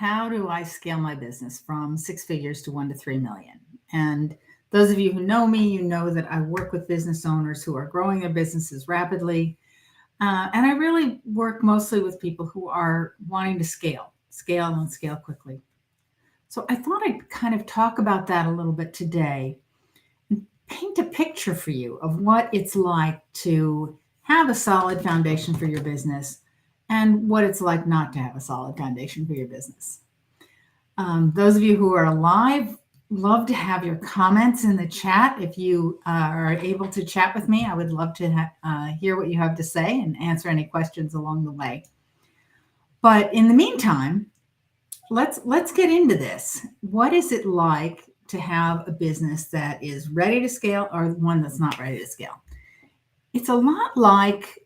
how do I scale my business from six figures to 1 to 3 million? And those of you who know me, you know that I work with business owners who are growing their businesses rapidly. And I really work mostly with people who are wanting to scale and scale quickly. So I thought I'd kind of talk about that a little bit today and paint a picture for you of what it's like to have a solid foundation for your business and what it's like not to have a solid foundation for your business. Those of you who are live, love to have your comments in the chat. If you are able to chat with me, I would love to hear what you have to say and answer any questions along the way. But in the meantime, let's get into this. What is it like to have a business that is ready to scale or one that's not ready to scale? It's a lot like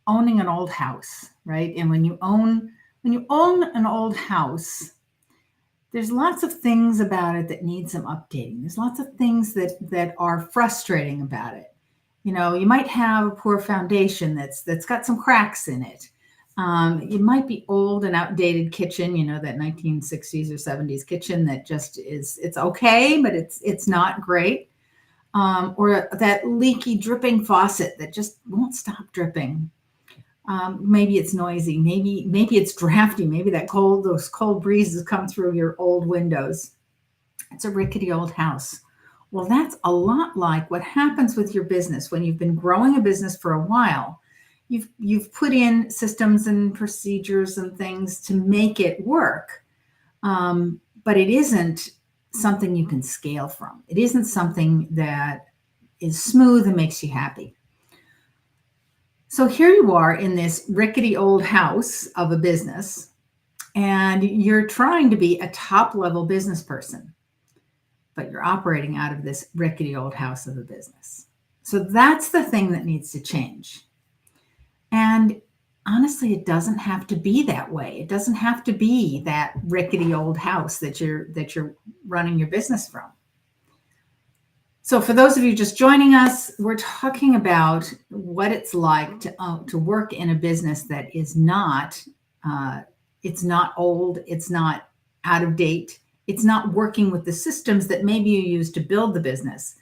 owning an old house, right? And when you own an old house, there's lots of things about it that need some updating. There's lots of things that are frustrating about it. You know, you might have a poor foundation that's got some cracks in it. It might be old and outdated kitchen, you know, that 1960s or 70s kitchen that just it's okay, but it's not great. Or that leaky dripping faucet that just won't stop dripping. Maybe it's noisy. Maybe it's drafty. Maybe those cold breezes come through your old windows. It's a rickety old house. Well, that's a lot like what happens with your business when you've been growing a business for a while. You've put in systems and procedures and things to make it work, but it isn't something you can scale from. It isn't something that is smooth and makes you happy. So here you are in this rickety old house of a business, and you're trying to be a top-level business person, but you're operating out of this rickety old house of a business. So that's the thing that needs to change. And honestly, it doesn't have to be that way. It doesn't have to be that rickety old house that you're running your business from. So for those of you just joining us, we're talking about what it's like to work in a business that is not, it's not old, it's not out of date, it's not working with the systems that maybe you use to build the business.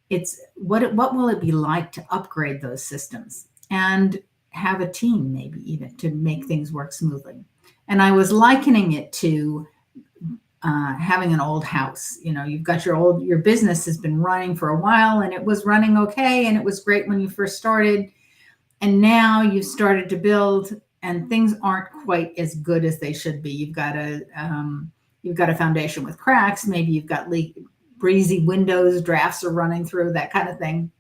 It's what will it be like to upgrade those systems and have a team maybe even to make things work smoothly. And I was likening it to having an old house. You know, you've got your business has been running for a while and it was running okay and it was great when you first started, and now you've started to build and things aren't quite as good as they should be. You've got a foundation with cracks, maybe you've got breezy windows, drafts are running through, that kind of thing,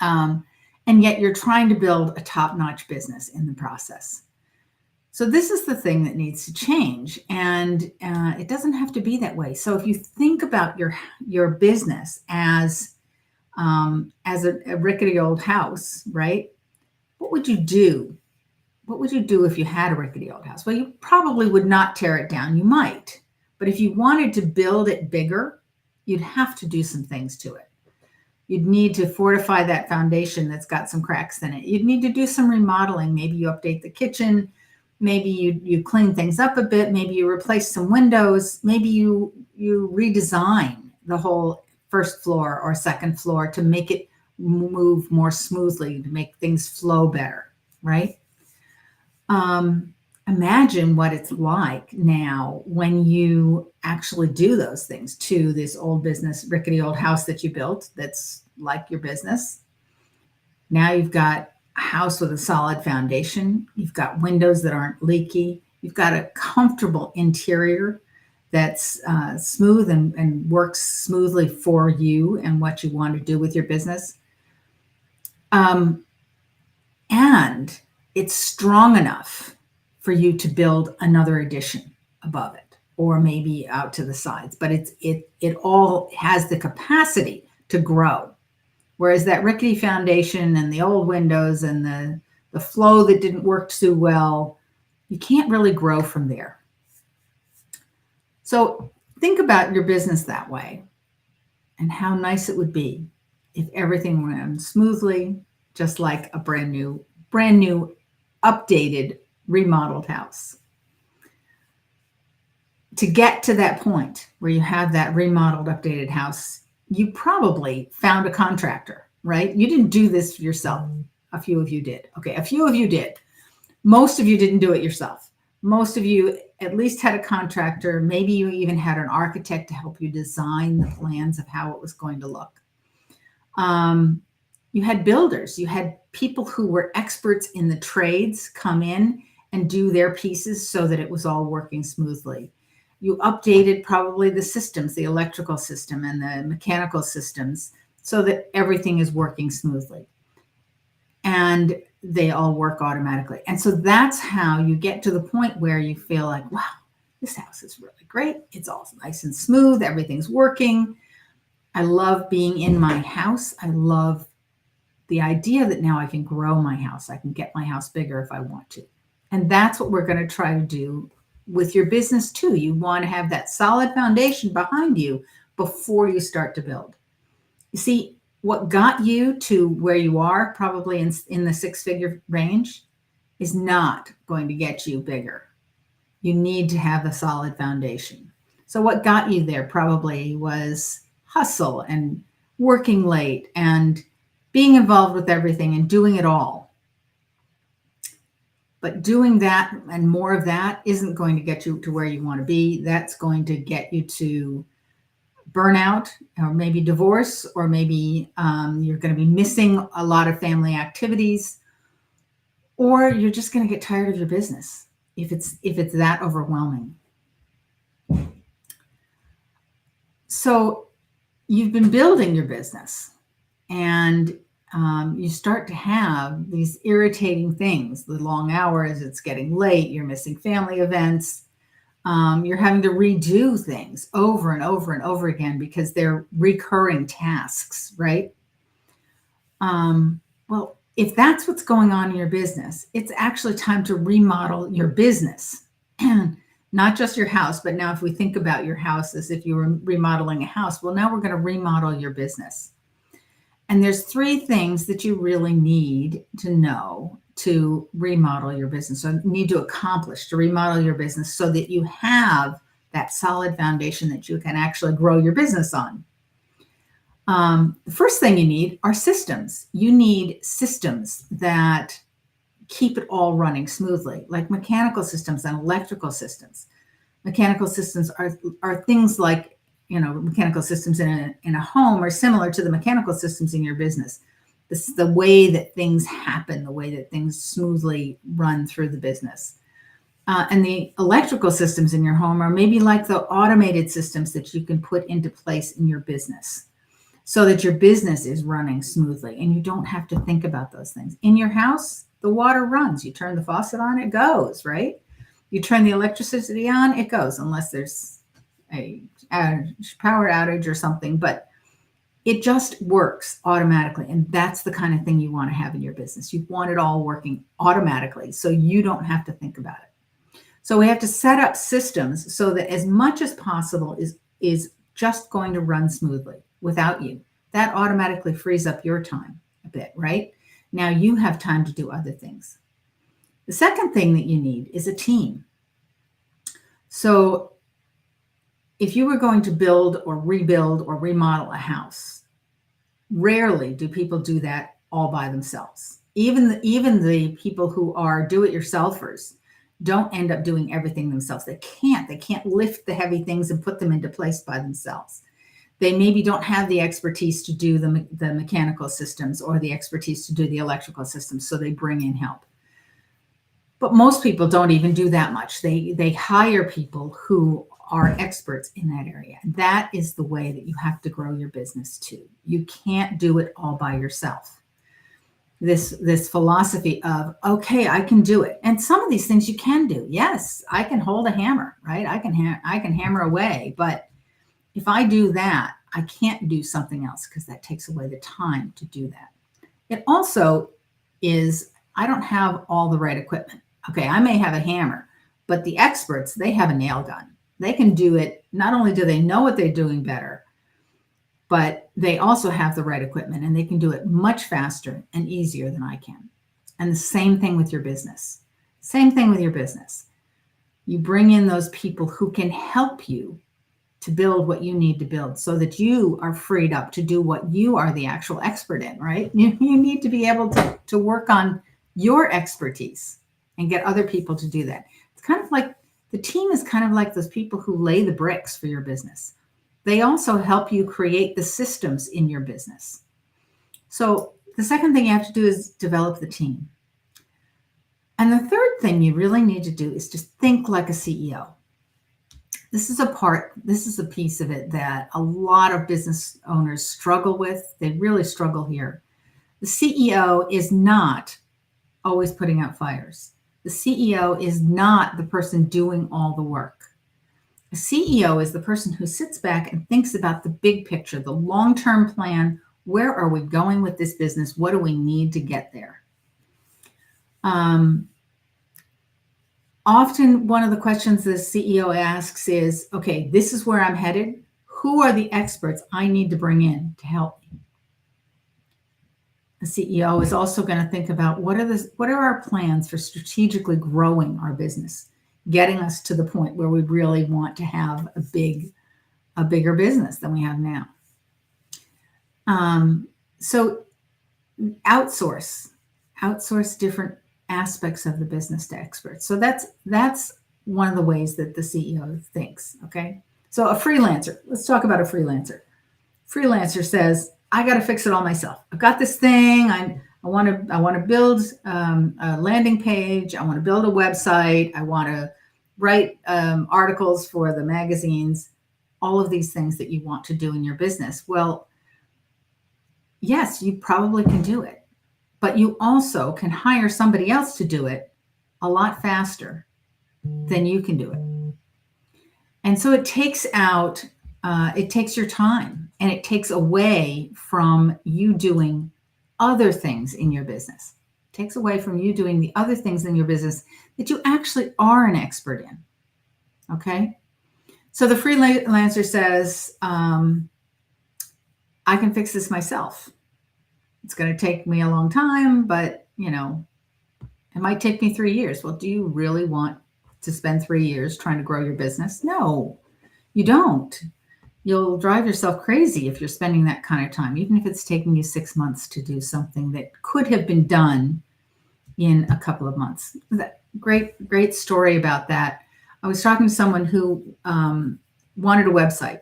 and yet you're trying to build a top-notch business in the process. So this is the thing that needs to change, and it doesn't have to be that way. So if you think about your business as a rickety old house, right? What would you do? What would you do if you had a rickety old house? Well, you probably would not tear it down. You might, but if you wanted to build it bigger, you'd have to do some things to it. You'd need to fortify that foundation that's got some cracks in it. You'd need to do some remodeling. Maybe you update the kitchen. Maybe you clean things up a bit. Maybe you replace some windows. Maybe you redesign the whole first floor or second floor to make it move more smoothly, to make things flow better, right? Imagine what it's like now when you actually do those things to this old business, rickety old house that you built that's like your business. Now you've got a house with a solid foundation. You've got windows that aren't leaky. You've got a comfortable interior that's smooth and works smoothly for you and what you want to do with your business. And it's strong enough for you to build another addition above it, or maybe out to the sides, but it all has the capacity to grow. Whereas that rickety foundation and the old windows and the flow that didn't work too well, you can't really grow from there. So think about your business that way and how nice it would be if everything ran smoothly, just like a brand new, updated, remodeled house. to get to that point where you have that remodeled, updated house, you probably found a contractor, right? You didn't do this yourself. A few of you did. Okay, a few of you did. Most of you didn't do it yourself. Most of you at least had a contractor. Maybe you even had an architect to help you design the plans of how it was going to look. You had builders. You had people who were experts in the trades come in and do their pieces so that it was all working smoothly. You updated probably the systems, the electrical system and the mechanical systems, so that everything is working smoothly. And they all work automatically. And so that's how you get to the point where you feel like, wow, this house is really great. It's all nice and smooth. Everything's working. I love being in my house. I love the idea that now I can grow my house. I can get my house bigger if I want to. And that's what we're going to try to do with your business too. You want to have that solid foundation behind you before you start to build. You see, what got you to where you are, probably in the six-figure range, is not going to get you bigger. You need to have a solid foundation. So what got you there probably was hustle and working late and being involved with everything and doing it all. But doing that and more of that isn't going to get you to where you want to be. That's going to get you to burnout, or maybe divorce, or maybe you're going to be missing a lot of family activities, or you're just going to get tired of your business if it's that overwhelming. So you've been building your business, and you start to have these irritating things: the long hours, it's getting late, you're missing family events. You're having to redo things over and over and over again because they're recurring tasks, right? Well, if that's what's going on in your business, it's actually time to remodel your business. Not just your house, but now if we think about your house as if you were remodeling a house, well, now we're going to remodel your business. And there's three things that you really need to know to remodel your business, or need to accomplish to remodel your business, so that you have that solid foundation that you can actually grow your business on. The first thing you need are systems. You need systems that keep it all running smoothly, like mechanical systems and electrical systems. Mechanical systems are things like, mechanical systems in a home are similar to the mechanical systems in your business. This is the way that things happen, the way that things smoothly run through the business. And the electrical systems in your home are maybe like the automated systems that you can put into place in your business, so that your business is running smoothly and you don't have to think about those things. In your house, the water runs. You turn the faucet on, it goes, right? You turn the electricity on, it goes, unless there's a power outage or something. But it just works automatically. And that's the kind of thing you want to have in your business. You want it all working automatically so you don't have to think about it. So we have to set up systems so that as much as possible is just going to run smoothly without you. That automatically frees up your time a bit, right? Now you have time to do other things. The second thing that you need is a team. So if you were going to build or rebuild or remodel a house, rarely do people do that all by themselves. Even the people who are do-it-yourselfers don't end up doing everything themselves. They can't lift the heavy things and put them into place by themselves. They maybe don't have the expertise to do the mechanical systems or the expertise to do the electrical systems, so they bring in help. But most people don't even do that much. They hire people who are experts in that area. And that is the way that you have to grow your business too. You can't do it all by yourself. This philosophy of, okay, I can do it. And some of these things you can do. Yes, I can hold a hammer, right? I can hammer away. But if I do that, I can't do something else because that takes away the time to do that. It also is, I don't have all the right equipment. Okay, I may have a hammer, but the experts, they have a nail gun. They can do it. Not only do they know what they're doing better, but they also have the right equipment, and they can do it much faster and easier than I can. And the same thing with your business. Same thing with your business. You bring in those people who can help you to build what you need to build so that you are freed up to do what you are the actual expert in, right? You need to be able to work on your expertise and get other people to do that. It's kind of like the team is kind of like those people who lay the bricks for your business. They also help you create the systems in your business. So the second thing you have to do is develop the team. And the third thing you really need to do is just think like a CEO. This is a piece of it that a lot of business owners struggle with. They really struggle here. The CEO is not always putting out fires. The CEO is not the person doing all the work. The CEO is the person who sits back and thinks about the big picture, the long-term plan. Where are we going with this business? What do we need to get there? Often one of the questions the CEO asks is, okay, this is where I'm headed. Who are the experts I need to bring in to help me? The CEO is also going to think about what are our plans for strategically growing our business, getting us to the point where we really want to have a bigger business than we have now. So outsource different aspects of the business to experts. So that's one of the ways that the CEO thinks. Okay. So a freelancer, let's talk about a freelancer. Freelancer says, I got to fix it all myself. I've got this thing. I want to build a landing page. I want to build a website. I want to write articles for the magazines, all of these things that you want to do in your business. Well, yes, you probably can do it. But you also can hire somebody else to do it a lot faster than you can do it. And so it takes your time, and it takes away from you doing other things in your business. It takes away from you doing the other things in your business that you actually are an expert in. Okay? So the freelancer says, I can fix this myself. It's going to take me a long time, but, it might take me 3 years. Well, do you really want to spend 3 years trying to grow your business? No, you don't. You'll drive yourself crazy if you're spending that kind of time, even if it's taking you 6 months to do something that could have been done in a couple of months. Great story about that. I was talking to someone who wanted a website,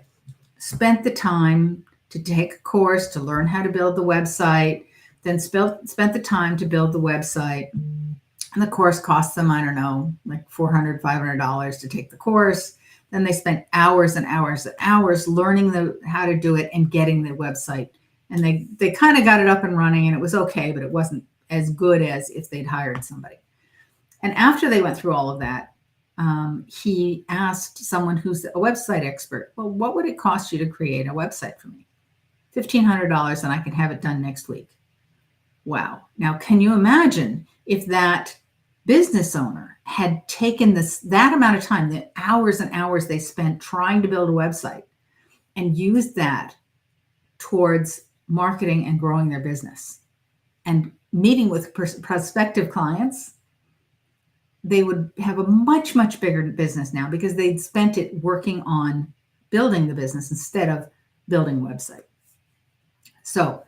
spent the time to take a course to learn how to build the website, then spent the time to build the website. And the course cost them, I don't know, like $400, $500 to take the course. Then they spent hours and hours and hours learning how to do it and getting the website. And they kind of got it up and running, and it was okay, but it wasn't as good as if they'd hired somebody. And after they went through all of that, he asked someone who's a website expert, well, what would it cost you to create a website for me? $1,500, and I can have it done next week. Wow. Now, can you imagine if that business owner had taken that amount of time, the hours and hours they spent trying to build a website, and used that towards marketing and growing their business and meeting with prospective clients? They would have a much, much bigger business now because they'd spent it working on building the business instead of building a website. So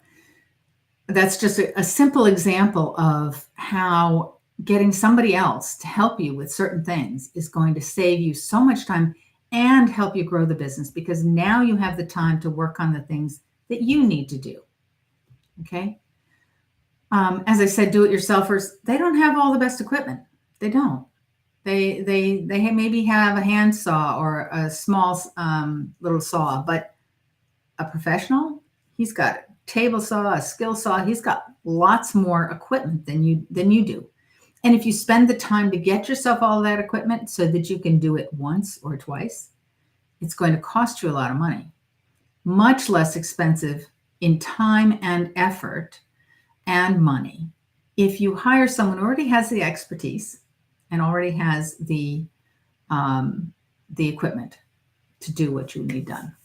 that's just a simple example of how getting somebody else to help you with certain things is going to save you so much time and help you grow the business, because now you have the time to work on the things that you need to do. Okay. As I said, do-it-yourselfers, they don't have all the best equipment. They don't. They maybe have a hand saw or a small little saw, but a professional, he's got a table saw, a skill saw. He's got lots more equipment than you do. And if you spend the time to get yourself all of that equipment so that you can do it once or twice, it's going to cost you a lot of money. Much less expensive in time and effort and money if you hire someone who already has the expertise and already has the equipment to do what you need done.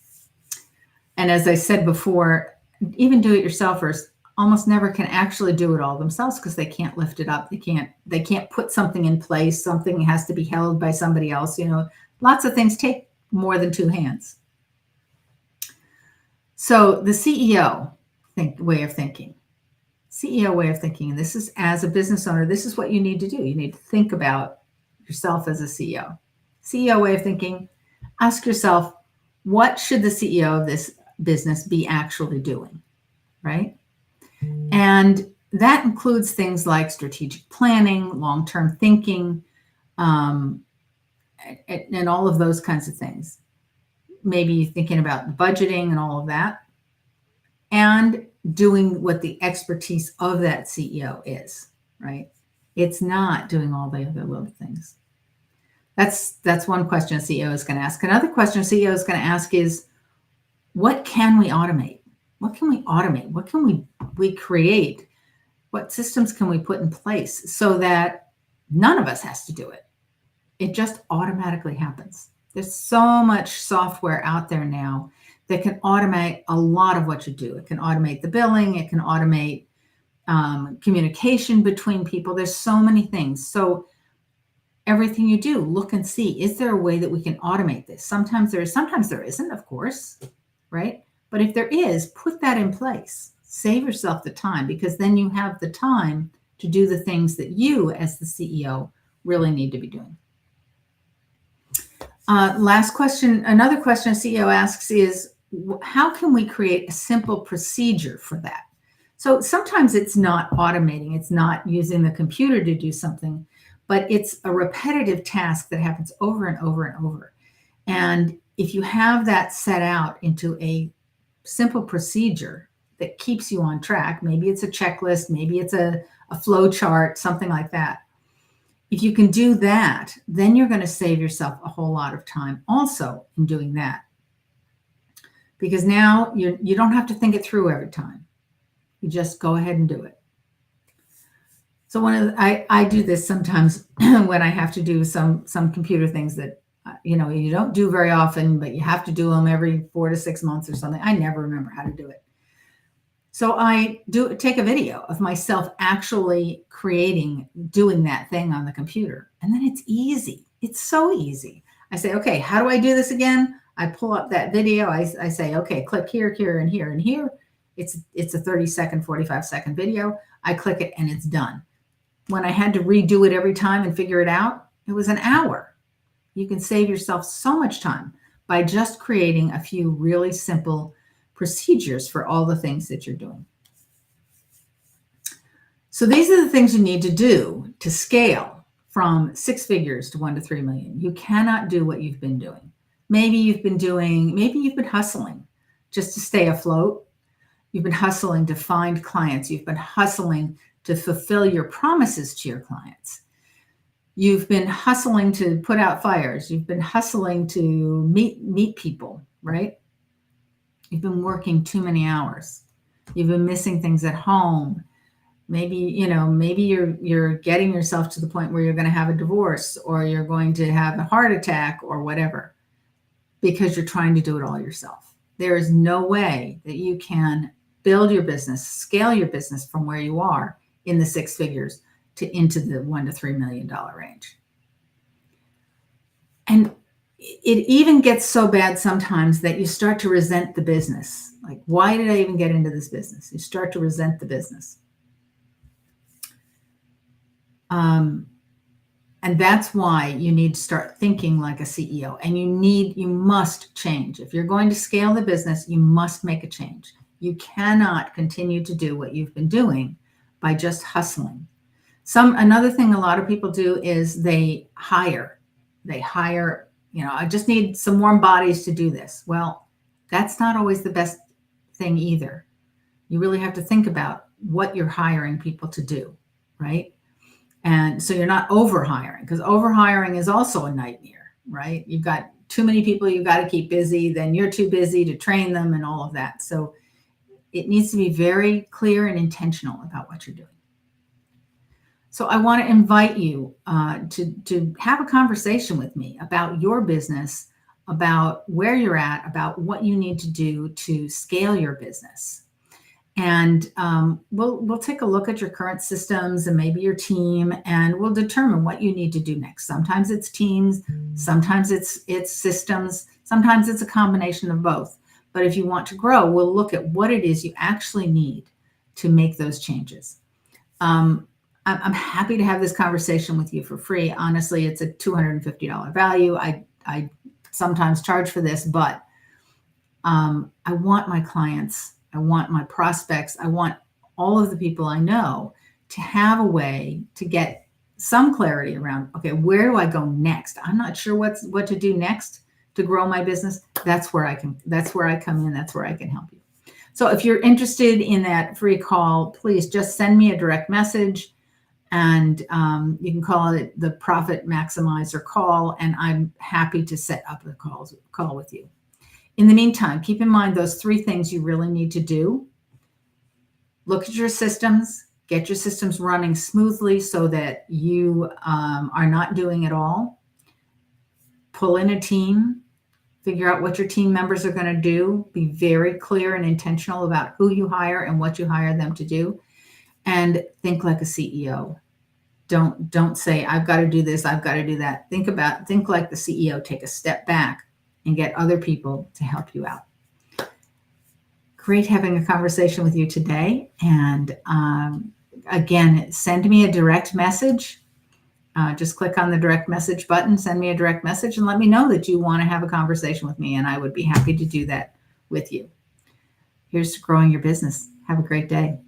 And as I said before, even do-it-yourselfers, almost never can actually do it all themselves because they can't lift it up. They can't put something in place. Something has to be held by somebody else. Lots of things take more than two hands. So the CEO way of thinking, and this is as a business owner, this is what you need to do. You need to think about yourself as a CEO. CEO way of thinking, ask yourself, what should the CEO of this business be actually doing, right? And that includes things like strategic planning, long-term thinking, and all of those kinds of things. Maybe thinking about budgeting and all of that, and doing what the expertise of that CEO is, right? It's not doing all the other little things. That's one question a CEO is going to ask. Another question a CEO is going to ask is, what can we automate? What can we automate? What can we create? What systems can we put in place so that none of us has to do it? It just automatically happens. There's so much software out there now that can automate a lot of what you do. It can automate the billing. It can automate communication between people. There's so many things. So everything you do, look and see, is there a way that we can automate this? Sometimes there is, sometimes there isn't, of course, right? But if there is, put that in place. Save yourself the time, because then you have the time to do the things that you as the CEO really need to be doing. Last question, another question a CEO asks is, how can we create a simple procedure for that? So sometimes it's not automating, it's not using the computer to do something, but it's a repetitive task that happens over and over and over. And if you have that set out into a simple procedure that keeps you on track, maybe it's a checklist, maybe it's a flow chart, something like that. If you can do that, then you're going to save yourself a whole lot of time also in doing that. Because now you don't have to think it through every time. You just go ahead and do it. So I do this sometimes when I have to do some computer things that you don't do very often, but you have to do them every 4 to 6 months or something. I never remember how to do it. So I take a video of myself actually doing that thing on the computer. And then it's easy. It's so easy. I say, okay, how do I do this again? I pull up that video. I say, okay, click here, here, and here, and here. It's a 30-second, 45-second video. I click it and it's done. When I had to redo it every time and figure it out, it was an hour. You can save yourself so much time by just creating a few really simple procedures for all the things that you're doing. So these are the things you need to do to scale from 6 figures to 1 to 3 million. You cannot do what you've been doing. Maybe you've been hustling just to stay afloat. You've been hustling to find clients. You've been hustling to fulfill your promises to your clients. You've been hustling to put out fires. You've been hustling to meet people, right? You've been working too many hours. You've been missing things at home. Maybe you're getting yourself to the point where you're going to have a divorce, or you're going to have a heart attack or whatever, because you're trying to do it all yourself. There is no way that you can build your business, scale your business from where you are in the 6 figures into the $1 to $3 million range. And it even gets so bad sometimes that you start to resent the business. Like, why did I even get into this business? You start to resent the business. And that's why you need to start thinking like a CEO, and you must change. If you're going to scale the business, you must make a change. You cannot continue to do what you've been doing by just hustling. Another thing a lot of people do is they hire, I just need some warm bodies to do this. Well, that's not always the best thing either. You really have to think about what you're hiring people to do, right? And so you're not overhiring, because overhiring is also a nightmare, right? You've got too many people you've got to keep busy, then you're too busy to train them and all of that. So it needs to be very clear and intentional about what you're doing. So I want to invite you to have a conversation with me about your business, about where you're at, about what you need to do to scale your business. And we'll take a look at your current systems and maybe your team, and we'll determine what you need to do next. Sometimes it's teams, sometimes it's systems, sometimes it's a combination of both. But if you want to grow, we'll look at what it is you actually need to make those changes. I'm happy to have this conversation with you for free. Honestly, it's a $250 value. I sometimes charge for this, but I want my clients, I want my prospects, I want all of the people I know to have a way to get some clarity around, okay, where do I go next? I'm not sure what to do next to grow my business. That's where I come in. That's where I can help you. So if you're interested in that free call, please just send me a direct message, and you can call it the Profit Maximizer call, and I'm happy to set up a call with you. In the meantime, keep in mind those 3 things you really need to do. Look at your systems, get your systems running smoothly so that you are not doing it all. Pull in a team, figure out what your team members are going to do. Be very clear and intentional about who you hire and what you hire them to do. And think like a CEO. Don't say, I've got to do this, I've got to do that. Think like the CEO. Take a step back and get other people to help you out. Great having a conversation with you today. And again, send me a direct message. Just click on the direct message button, send me a direct message, and let me know that you want to have a conversation with me, and I would be happy to do that with you. Here's to growing your business. Have a great day.